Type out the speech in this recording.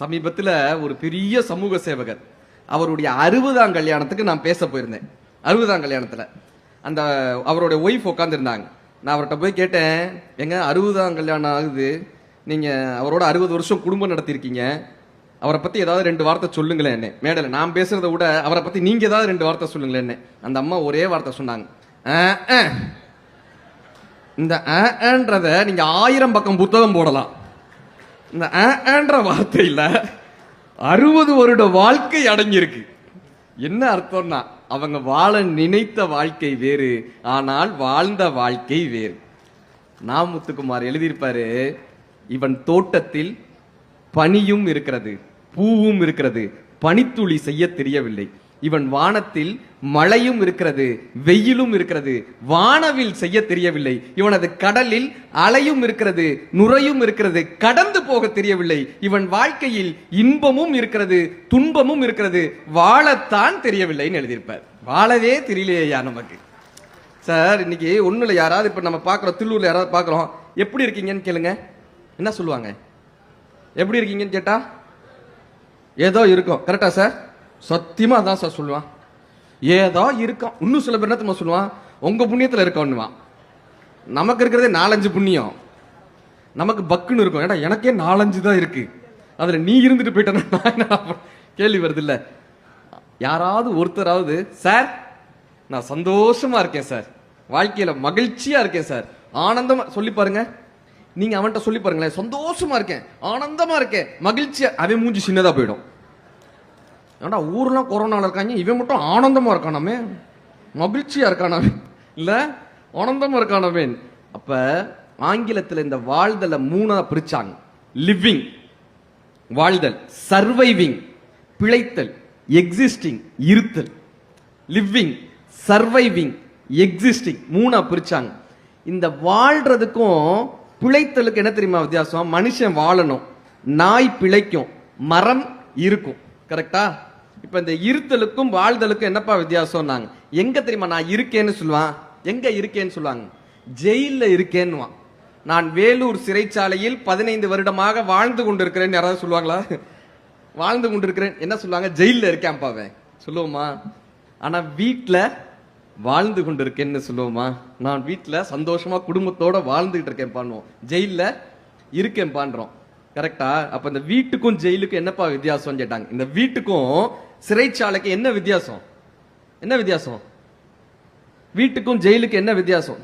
சமீபத்தில் ஒரு பெரிய சமூக சேவகர் அவருடைய 60ஆம் கல்யாணத்துக்கு நான் பேச போயிருந்தேன். 60ஆம் கல்யாணத்துல அந்த அவருடைய ஒய்ஃப் உட்காந்துருந்தாங்க. நான் அவர்கிட்ட போய் கேட்டேன், எங்க 60ஆம் கல்யாணம் ஆகுது, நீங்க அவரோட 60 வருஷம் குடும்பம் நடத்திருக்கீங்க, அவரை பத்தி ஏதாவது 2 வார்த்தை சொல்லுங்களேன். என்ன மேடல நான் பேசுறதை விட அவரை பத்தி நீங்க ஏதாவது 2 வார்த்தை சொல்லுங்களேன். என்ன அந்த அம்மா ஒரே வார்த்தை சொன்னாங்க, இந்த ன்றத நீங்க 1000 பக்கம் புத்தகம் போடலாம், இந்த ன்ற வார்த்தையில 60 வருட வாழ்க்கை அடங்கியிருக்கு. என்ன அர்த்தம்னா, அவங்க வாழ நினைத்த வாழ்க்கை வேறு, ஆனால் வாழ்ந்த வாழ்க்கை வேறு. நாமுத்துக்குமார் எழுதியிருப்பாரு, இவன் தோட்டத்தில் பனியும் இருக்கிறது, பூவும் இருக்கிறது, பனித்துளி செய்ய தெரியவில்லை. இவன் வானத்தில் மழையும் இருக்கிறது, வெயிலும் இருக்கிறது, வானவில் செய்ய தெரியவில்லை. இவனது கடலில் அலையும் இருக்கிறது, நுரையும் இருக்கிறது, கடந்து போக தெரியவில்லை. இவன் வாழ்க்கையில் இன்பமும் இருக்கிறது, துன்பமும் இருக்கிறது, வாழத்தான் தெரியவில்லைன்னு எழுதியிருப்பார். வாழவே தெரியலையா நமக்கு சார். இன்னைக்கு ஒண்ணுல யாராவது இப்ப நம்ம பாக்குறோம், தில்லூர்ல யாராவது பாக்குறோம், எப்படி இருக்கீங்கன்னு கேளுங்க, என்ன சொல்லுவாங்க? எப்படி இருக்கீங்கன்னு கேட்டா ஏதோ இருக்கும். கரெக்டா சார்? சத்தியமா அதான் சார் சொல்லுவான், ஏதோ இருக்கும். இன்னும் சில பேர் என்ன சொல்லுவான், உங்க புண்ணியத்துல இருக்கவன்னுவான். நமக்கு இருக்கிறதே 4-5 புண்ணியம், நமக்கு பக்குன்னு இருக்கும். ஏடா எனக்கே 4-5 தான் இருக்கு, அதுல நீ இருந்துட்டு போயிட்டா கேள்வி வருது இல்ல. யாராவது ஒருத்தராவது, சார் நான் சந்தோஷமா இருக்கேன் சார், வாழ்க்கையில மகிழ்ச்சியா இருக்கேன் சார், ஆனந்தமா சொல்லி பாருங்க. நீங்க அவன்கிட்ட சொல்லி பாருங்களேன், சந்தோஷமா இருக்கேன், ஆனந்தமா இருக்கேன், மகிழ்ச்சியா, அவன் மூஞ்சி சின்னதா போயிடும். ஏன்டா ஊர்லாம் கொரோனால இருக்காங்க, இவன் மட்டும் ஆனந்தமா இருக்கானாமே, மகிழ்ச்சியா இருக்கானாமே, இல்ல ஆனந்தமா இருக்கானாமே. அப்ப ஆங்கிலத்தில் இந்த வாழ்தலை 3ஆ பிரிச்சாங்க. லிவிங் வாழ்தல், சர்வைவிங் பிழைத்தல், எக்ஸிஸ்டிங் இருத்தல். லிவிங், சர்வைவிங், எக்ஸிஸ்டிங் 3ஆ பிரிச்சாங்க. இந்த வாழ்றதுக்கும் பிழைத்தலுக்கு என்ன தெரியுமா வித்தியாசம்? மனுஷன் வாழணும், நாய் பிழைக்கும், மரம் இருக்கும். கரெக்டா? இப்ப இந்த இருத்தலுக்கும் வாழ்தலுக்கும் என்னப்பா வித்தியாசம்? நாங்க எங்க தெரியுமா நான் இருக்கேன்னு சொல்லுவான், எங்க இருக்கேன்னு சொல்லுவாங்க, ஜெயில இருக்கேன்னு. நான் வேலூர் சிறைச்சாலையில் 15 வருடமாக வாழ்ந்து கொண்டிருக்கிறேன் யாராவது சொல்லுவாங்களா? வாழ்ந்து கொண்டிருக்கிறேன் என்ன சொல்லுவாங்க? ஜெயில இருக்கேன் பாவே சொல்லுவோமா? ஆனா வீட்டுல வாழ்ந்து கொண்டிருக்கேன்னு சொல்லுவோமா? நான் வீட்டுல சந்தோஷமா குடும்பத்தோட வாழ்ந்துகிட்டு இருக்கேன் பண்ணுவோம், ஜெயில இருக்கேன் பண்றோம். கரெக்டா? அப்ப இந்த வீட்டுக்கும் ஜெயிலுக்கும் என்னப்பா வித்தியாசம் கேட்டாங்க. இந்த வீட்டுக்கும் சிறைச்சாலைக்கு என்ன வித்தியாசம்? என்ன வித்தியாசம்? வீட்டுக்கும் ஜெயிலுக்கு என்ன வித்தியாசம்?